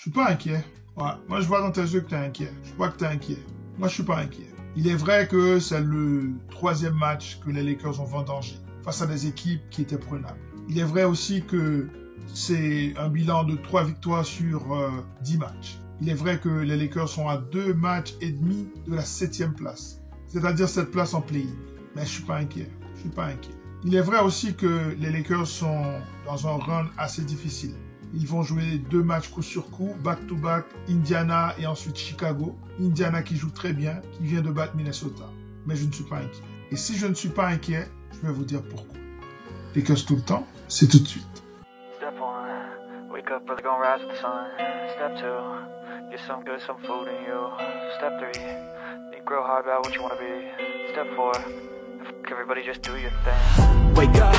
Je suis pas inquiet. Ouais, moi, je vois dans tes yeux que tu es inquiet. Je vois que tu es inquiet. Moi, je suis pas inquiet. Il est vrai que c'est le 3e match que les Lakers ont vendangé face à des équipes qui étaient prenables. Il est vrai aussi que c'est un bilan de 3 victoires sur 10 matchs. Il est vrai que les Lakers sont à 2 matchs et demi de la 7e place, c'est-à-dire cette place en play-in. Mais je suis pas inquiet. Je suis pas inquiet. Il est vrai aussi que les Lakers sont dans un run assez difficile. Ils vont jouer 2 matchs coup sur coup, back-to-back, Indiana et ensuite Chicago. Indiana qui joue très bien, qui vient de battre Minnesota. Mais je ne suis pas inquiet. Et si je ne suis pas inquiet, je vais vous dire pourquoi. Lakers tout le temps, c'est tout de suite. Step 1, wake up early, gonna rise with the sun. Step 2, get some good, some food in you. Step 3, think real hard about what you wanna be. Step 4, everybody just do your thing. Wake up,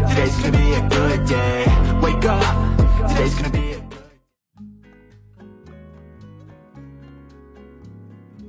today's gonna be a good day. Wake up, today's gonna be a good day.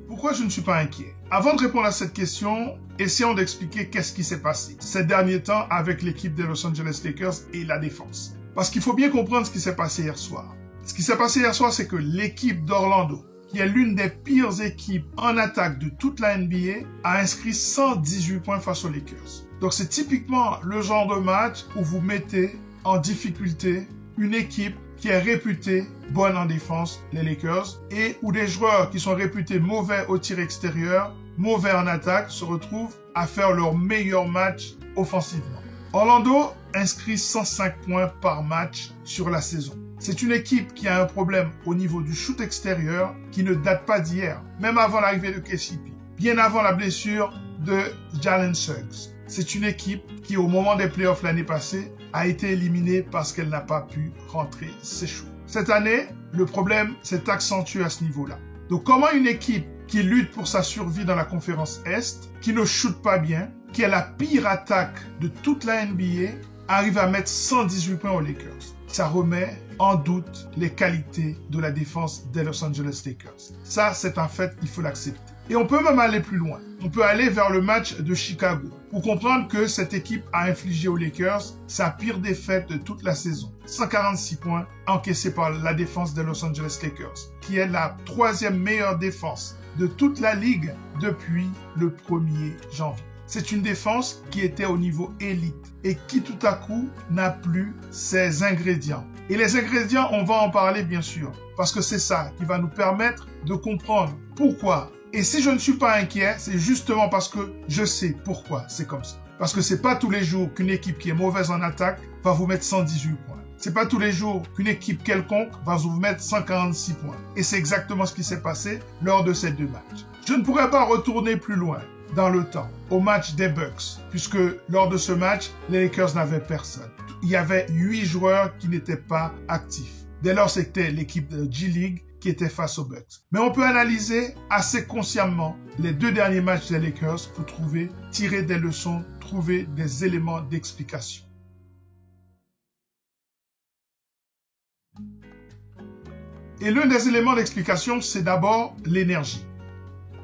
Pourquoi je ne suis pas inquiet? Avant de répondre à cette question, essayons d'expliquer qu'est-ce qui s'est passé ces derniers temps avec l'équipe des Los Angeles Lakers et la défense. Parce qu'il faut bien comprendre ce qui s'est passé hier soir. Ce qui s'est passé hier soir, c'est que l'équipe d'Orlando, qui est l'une des pires équipes en attaque de toute la NBA, a inscrit 118 points face aux Lakers. Donc c'est typiquement le genre de match où vous mettez en difficulté une équipe qui est réputée bonne en défense, les Lakers, et où des joueurs qui sont réputés mauvais au tir extérieur, mauvais en attaque, se retrouvent à faire leur meilleur match offensivement. Orlando inscrit 105 points par match sur la saison. C'est une équipe qui a un problème au niveau du shoot extérieur qui ne date pas d'hier, même avant l'arrivée de KCP, bien avant la blessure de Jalen Suggs. C'est une équipe qui, au moment des playoffs l'année passée, a été éliminée parce qu'elle n'a pas pu rentrer ses shoots. Cette année, le problème s'est accentué à ce niveau-là. Donc comment une équipe qui lutte pour sa survie dans la conférence Est, qui ne shoot pas bien, qui est la pire attaque de toute la NBA, arrive à mettre 118 points aux Lakers? Ça remet en doute les qualités de la défense des Los Angeles Lakers. Ça, c'est un fait, il faut l'accepter. Et on peut même aller plus loin. On peut aller vers le match de Chicago pour comprendre que cette équipe a infligé aux Lakers sa pire défaite de toute la saison. 146 points encaissés par la défense des Los Angeles Lakers, qui est la 3e meilleure défense de toute la ligue depuis le 1er janvier. C'est une défense qui était au niveau élite et qui tout à coup n'a plus ses ingrédients. Et les ingrédients, on va en parler bien sûr, parce que c'est ça qui va nous permettre de comprendre pourquoi. Et si je ne suis pas inquiet, c'est justement parce que je sais pourquoi c'est comme ça. Parce que c'est pas tous les jours qu'une équipe qui est mauvaise en attaque va vous mettre 118 points. C'est pas tous les jours qu'une équipe quelconque va vous mettre 146 points. Et c'est exactement ce qui s'est passé lors de ces 2 matchs. Je ne pourrais pas retourner plus loin dans le temps, au match des Bucks, puisque lors de ce match, les Lakers n'avaient personne. Il y avait 8 joueurs qui n'étaient pas actifs. Dès lors, c'était l'équipe de G-League qui était face aux Bucks. Mais on peut analyser assez consciemment les 2 derniers matchs des Lakers pour tirer des leçons, trouver des éléments d'explication. Et l'un des éléments d'explication, c'est d'abord l'énergie.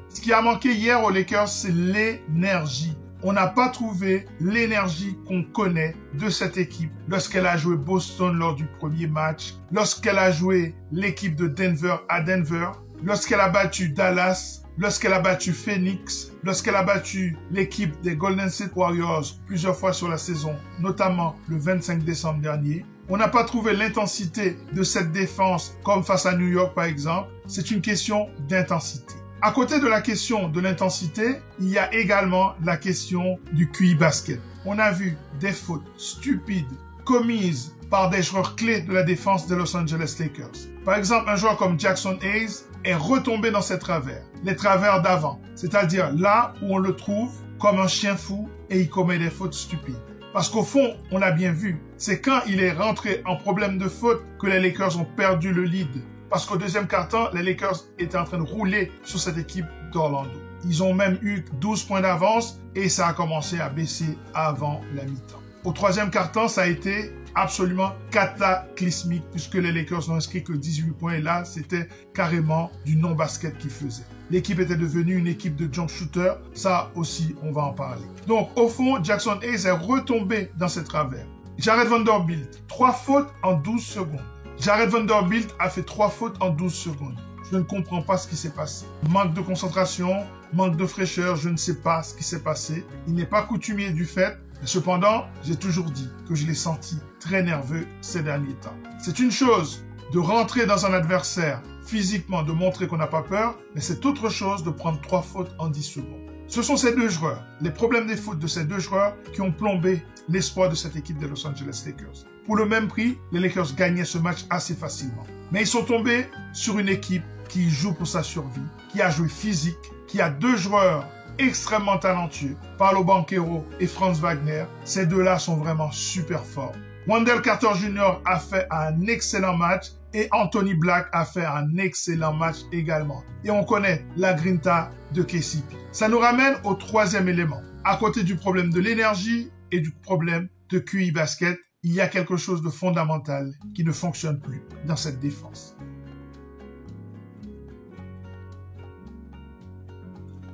Ce qui a manqué hier aux Lakers, c'est l'énergie. On n'a pas trouvé l'énergie qu'on connaît de cette équipe lorsqu'elle a joué Boston lors du premier match, lorsqu'elle a joué l'équipe de Denver à Denver, lorsqu'elle a battu Dallas, lorsqu'elle a battu Phoenix, lorsqu'elle a battu l'équipe des Golden State Warriors plusieurs fois sur la saison, notamment le 25 décembre dernier. On n'a pas trouvé l'intensité de cette défense comme face à New York par exemple. C'est une question d'intensité. À côté de la question de l'intensité, il y a également la question du QI basket. On a vu des fautes stupides commises par des joueurs clés de la défense des Los Angeles Lakers. Par exemple, un joueur comme Jackson Hayes est retombé dans ses travers, les travers d'avant, c'est-à-dire là où on le trouve comme un chien fou et il commet des fautes stupides. Parce qu'au fond, on l'a bien vu, c'est quand il est rentré en problème de faute que les Lakers ont perdu le lead. Parce qu'au deuxième quart-temps, les Lakers étaient en train de rouler sur cette équipe d'Orlando. Ils ont même eu 12 points d'avance et ça a commencé à baisser avant la mi-temps. Au troisième quart-temps, ça a été absolument cataclysmique puisque les Lakers n'ont inscrit que 18 points et là, c'était carrément du non-basket qu'ils faisaient. L'équipe était devenue une équipe de jump shooter. Ça aussi, on va en parler. Donc, au fond, Jackson Hayes est retombé dans ses travers. Jared Vanderbilt, 3 fautes en 12 secondes. Jared Vanderbilt a fait 3 fautes en 12 secondes. Je ne comprends pas ce qui s'est passé. Manque de concentration, manque de fraîcheur, je ne sais pas ce qui s'est passé. Il n'est pas coutumier du fait, mais cependant, j'ai toujours dit que je l'ai senti très nerveux ces derniers temps. C'est une chose de rentrer dans un adversaire physiquement, de montrer qu'on n'a pas peur, mais c'est autre chose de prendre 3 fautes en 10 secondes. Ce sont ces 2 joueurs, les problèmes des fautes de ces 2 joueurs qui ont plombé l'espoir de cette équipe des Los Angeles Lakers. Pour le même prix, les Lakers gagnaient ce match assez facilement. Mais ils sont tombés sur une équipe qui joue pour sa survie, qui a joué physique, qui a 2 joueurs extrêmement talentueux, Paolo Banchero et Franz Wagner. Ces 2-là sont vraiment super forts. Wendell Carter Jr. a fait un excellent match et Anthony Black a fait un excellent match également. Et on connaît la grinta de KCP. Ça nous ramène au 3e élément. À côté du problème de l'énergie et du problème de QI basket, il y a quelque chose de fondamental qui ne fonctionne plus dans cette défense.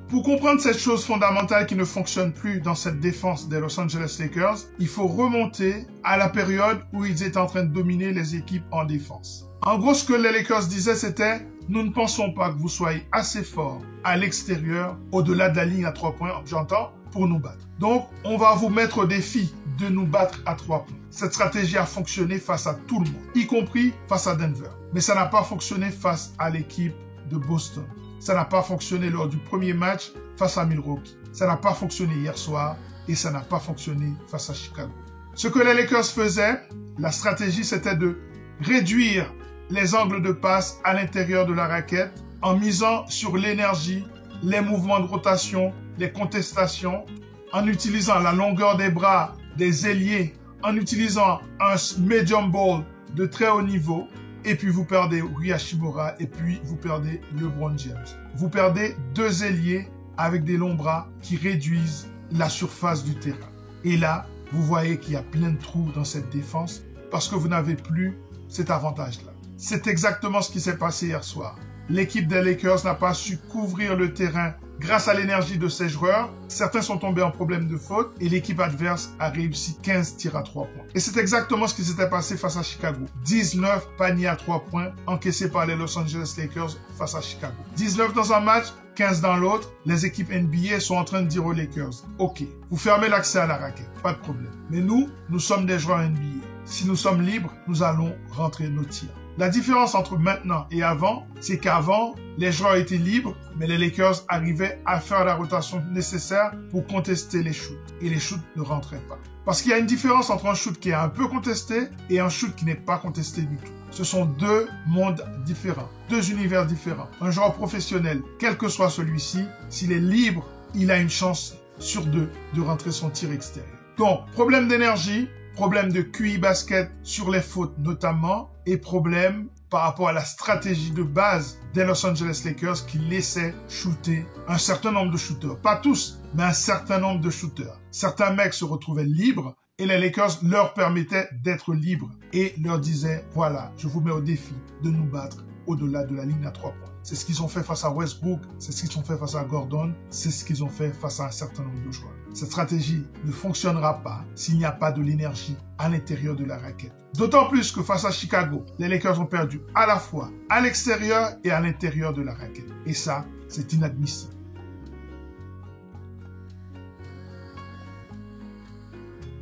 Pour comprendre cette chose fondamentale qui ne fonctionne plus dans cette défense des Los Angeles Lakers, il faut remonter à la période où ils étaient en train de dominer les équipes en défense. En gros, ce que les Lakers disaient, c'était « Nous ne pensons pas que vous soyez assez forts à l'extérieur, au-delà de la ligne à 3 points, j'entends, pour nous battre. Donc, on va vous mettre au défi de nous battre à 3 points. » Cette stratégie a fonctionné face à tout le monde, y compris face à Denver. Mais ça n'a pas fonctionné face à l'équipe de Boston. Ça n'a pas fonctionné lors du premier match face à Milwaukee. Ça n'a pas fonctionné hier soir et ça n'a pas fonctionné face à Chicago. Ce que les Lakers faisaient, la stratégie, c'était de réduire les angles de passe à l'intérieur de la raquette en misant sur l'énergie, les mouvements de rotation, les contestations, en utilisant la longueur des bras des ailiers, en utilisant un medium ball de très haut niveau. Et puis vous perdez Rui Hachimura et puis vous perdez LeBron James. Vous perdez 2 ailiers avec des longs bras qui réduisent la surface du terrain. Et là, vous voyez qu'il y a plein de trous dans cette défense parce que vous n'avez plus cet avantage-là. C'est exactement ce qui s'est passé hier soir. L'équipe des Lakers n'a pas su couvrir le terrain grâce à l'énergie de ses joueurs. Certains sont tombés en problème de faute et l'équipe adverse a réussi 15 tirs à 3 points. Et c'est exactement ce qui s'était passé face à Chicago. 19 paniers à 3 points encaissés par les Los Angeles Lakers face à Chicago. 19 dans un match, 15 dans l'autre. Les équipes NBA sont en train de dire aux Lakers, OK, vous fermez l'accès à la raquette, pas de problème. Mais nous sommes des joueurs NBA. Si nous sommes libres, nous allons rentrer nos tirs. La différence entre maintenant et avant, c'est qu'avant, les joueurs étaient libres, mais les Lakers arrivaient à faire la rotation nécessaire pour contester les shoots. Et les shoots ne rentraient pas. Parce qu'il y a une différence entre un shoot qui est un peu contesté et un shoot qui n'est pas contesté du tout. Ce sont 2 mondes différents, 2 univers différents. Un joueur professionnel, quel que soit celui-ci, s'il est libre, il a une chance sur 2 de rentrer son tir extérieur. Donc, problème d'énergie, problème de QI basket sur les fautes notamment, et problème par rapport à la stratégie de base des Los Angeles Lakers qui laissaient shooter un certain nombre de shooters. Pas tous, mais un certain nombre de shooters. Certains mecs se retrouvaient libres et les Lakers leur permettaient d'être libres et leur disaient, voilà, je vous mets au défi de nous battre au-delà de la ligne à 3 points. C'est ce qu'ils ont fait face à Westbrook, c'est ce qu'ils ont fait face à Gordon, c'est ce qu'ils ont fait face à un certain nombre de joueurs. Cette stratégie ne fonctionnera pas s'il n'y a pas de l'énergie à l'intérieur de la raquette. D'autant plus que face à Chicago, les Lakers ont perdu à la fois à l'extérieur et à l'intérieur de la raquette. Et ça, c'est inadmissible.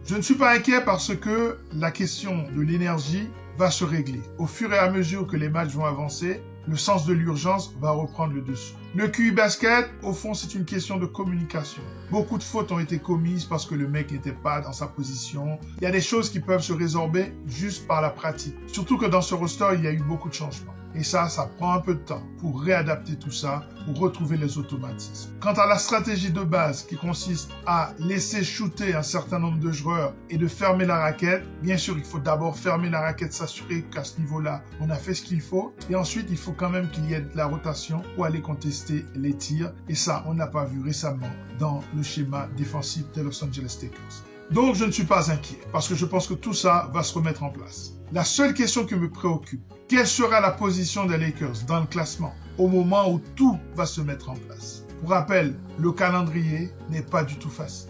Je ne suis pas inquiet parce que la question de l'énergie va se régler. Au fur et à mesure que les matchs vont avancer, le sens de l'urgence va reprendre le dessus. Le QI basket, au fond, c'est une question de communication. Beaucoup de fautes ont été commises parce que le mec n'était pas dans sa position. Il y a des choses qui peuvent se résorber juste par la pratique. Surtout que dans ce roster, il y a eu beaucoup de changements. Et ça prend un peu de temps pour réadapter tout ça, pour retrouver les automatismes. Quant à la stratégie de base qui consiste à laisser shooter un certain nombre de joueurs et de fermer la raquette, bien sûr, il faut d'abord fermer la raquette, s'assurer qu'à ce niveau-là, on a fait ce qu'il faut. Et ensuite, il faut quand même qu'il y ait de la rotation pour aller contester les tirs. Et ça, on n'a pas vu récemment dans le schéma défensif des Los Angeles Lakers. Donc, je ne suis pas inquiet parce que je pense que tout ça va se remettre en place. La seule question qui me préoccupe, quelle sera la position des Lakers dans le classement au moment où tout va se mettre en place? Pour rappel, le calendrier n'est pas du tout facile.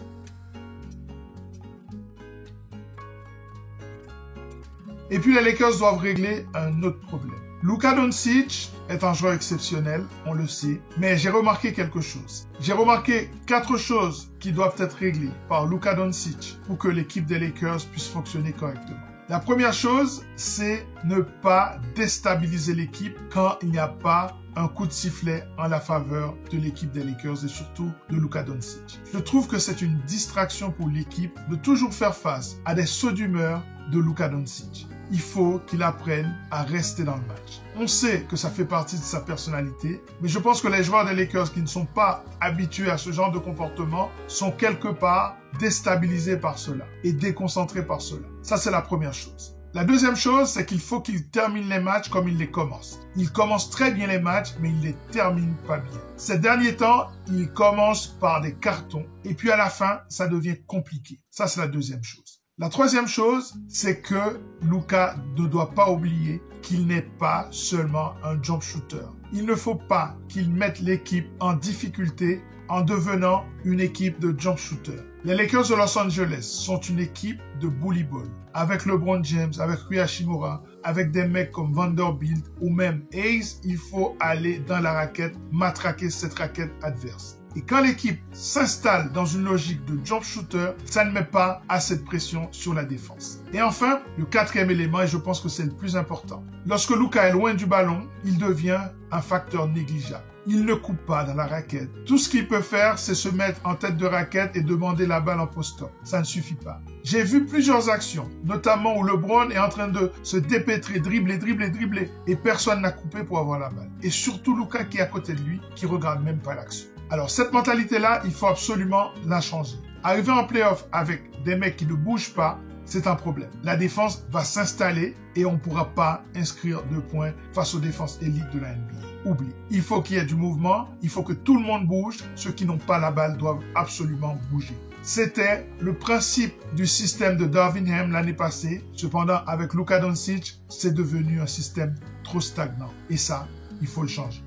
Et puis les Lakers doivent régler un autre problème. Luka Doncic est un joueur exceptionnel, on le sait, mais j'ai remarqué quelque chose. J'ai remarqué 4 choses qui doivent être réglées par Luka Doncic pour que l'équipe des Lakers puisse fonctionner correctement. La première chose, c'est ne pas déstabiliser l'équipe quand il n'y a pas un coup de sifflet en la faveur de l'équipe des Lakers et surtout de Luka Doncic. Je trouve que c'est une distraction pour l'équipe de toujours faire face à des sauts d'humeur de Luka Doncic. Il faut qu'il apprenne à rester dans le match. On sait que ça fait partie de sa personnalité, mais je pense que les joueurs des Lakers qui ne sont pas habitués à ce genre de comportement sont quelque part déstabilisés par cela et déconcentrés par cela. Ça, c'est la première chose. La deuxième chose, c'est qu'il faut qu'il termine les matchs comme il les commence. Il commence très bien les matchs, mais il les termine pas bien. Ces derniers temps, il commence par des cartons et puis à la fin, ça devient compliqué. Ça, c'est la deuxième chose. La troisième chose, c'est que Luka ne doit pas oublier qu'il n'est pas seulement un jump shooter. Il ne faut pas qu'il mette l'équipe en difficulté en devenant une équipe de jump shooter. Les Lakers de Los Angeles sont une équipe de bully ball. Avec LeBron James, avec Rui Hachimura, avec des mecs comme Vanderbilt ou même Hayes, il faut aller dans la raquette, matraquer cette raquette adverse. Et quand l'équipe s'installe dans une logique de jump shooter, ça ne met pas assez de pression sur la défense. Et enfin, le quatrième élément, et je pense que c'est le plus important. Lorsque Luka est loin du ballon, il devient un facteur négligeable. Il ne coupe pas dans la raquette. Tout ce qu'il peut faire, c'est se mettre en tête de raquette et demander la balle en post-up. Ça ne suffit pas. J'ai vu plusieurs actions, notamment où LeBron est en train de se dépêtrer, dribbler, et personne n'a coupé pour avoir la balle. Et surtout Luka qui est à côté de lui, qui regarde même pas l'action. Alors cette mentalité-là, il faut absolument la changer. Arriver en playoff avec des mecs qui ne bougent pas, c'est un problème. La défense va s'installer et on ne pourra pas inscrire de points face aux défenses élites de la NBA. Oublie. Il faut qu'il y ait du mouvement, il faut que tout le monde bouge. Ceux qui n'ont pas la balle doivent absolument bouger. C'était le principe du système de Darvin Ham l'année passée. Cependant, avec Luka Doncic, c'est devenu un système trop stagnant. Et ça, il faut le changer.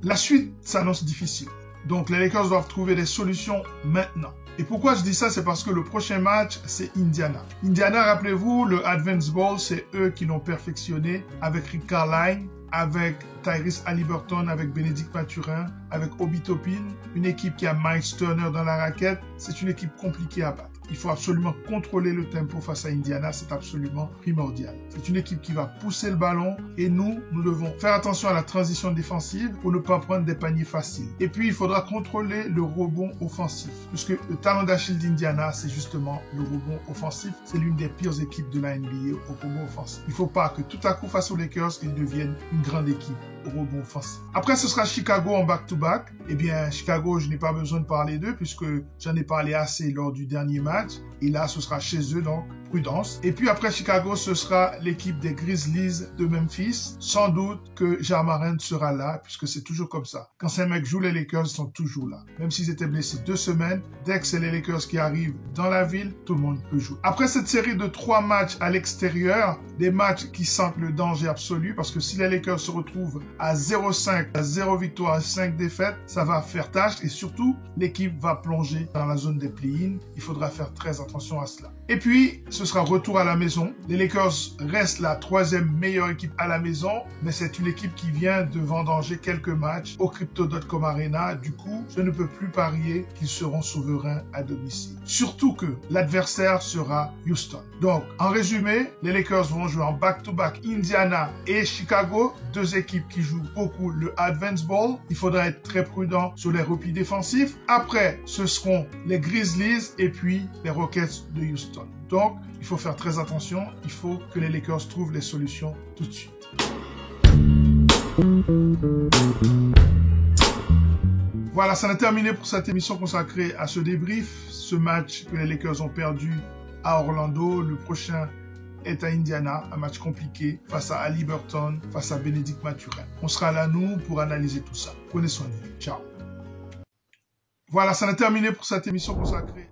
La suite s'annonce difficile. Donc, les Lakers doivent trouver des solutions maintenant. Et pourquoi je dis ça, c'est parce que le prochain match, c'est Indiana. Indiana, rappelez-vous, le Advance Bowl, c'est eux qui l'ont perfectionné avec Rick Carlisle, avec Tyrese Haliburton, avec Bénédicte Mathurin, avec Obi Toppin, une équipe qui a Miles Turner dans la raquette. C'est une équipe compliquée à battre. Il faut absolument contrôler le tempo face à Indiana, c'est absolument primordial. C'est une équipe qui va pousser le ballon et nous devons faire attention à la transition défensive pour ne pas prendre des paniers faciles. Et puis, il faudra contrôler le rebond offensif, puisque le talent d'Achille d'Indiana, c'est justement le rebond offensif. C'est l'une des pires équipes de la NBA au rebond offensif. Il ne faut pas que tout à coup, face aux Lakers, ils deviennent une grande équipe au rebond offensif. Après, ce sera Chicago en back-to-back. Eh bien, Chicago, je n'ai pas besoin de parler d'eux puisque j'en ai parlé assez lors du dernier match. Et là, ce sera chez eux, donc prudence. Et puis après Chicago, ce sera l'équipe des Grizzlies de Memphis. Sans doute que Ja Morant sera là puisque c'est toujours comme ça. Quand ces mecs jouent les Lakers, ils sont toujours là. Même s'ils étaient blessés 2 semaines, dès que c'est les Lakers qui arrivent dans la ville, tout le monde peut jouer. Après cette série de 3 matchs à l'extérieur, des matchs qui sentent le danger absolu parce que si les Lakers se retrouvent à 0-5, à 0 victoire, à 5 défaites, ça va faire tâche et surtout, l'équipe va plonger dans la zone des play-in. Il faudra faire très attention à cela. Et puis, ce sera retour à la maison. Les Lakers restent la 3e meilleure équipe à la maison, mais c'est une équipe qui vient de vendanger quelques matchs au Crypto.com Arena. Du coup, je ne peux plus parier qu'ils seront souverains à domicile. Surtout que l'adversaire sera Houston. Donc, en résumé, les Lakers vont jouer en back-to-back Indiana et Chicago, 2 équipes qui jouent beaucoup le Advance Bowl. Il faudra être très prudent sur les replis défensifs. Après, ce seront les Grizzlies et puis les Rockets de Houston. Donc, il faut faire très attention. Il faut que les Lakers trouvent les solutions tout de suite. Voilà, ça en est terminé pour cette émission consacrée à ce débrief. Ce match que les Lakers ont perdu à Orlando. Le prochain est à Indiana, un match compliqué face à Haliburton, face à Bénédicte Mathurin. On sera là, nous, pour analyser tout ça. Prenez soin de vous. Ciao. Voilà, ça en est terminé pour cette émission consacrée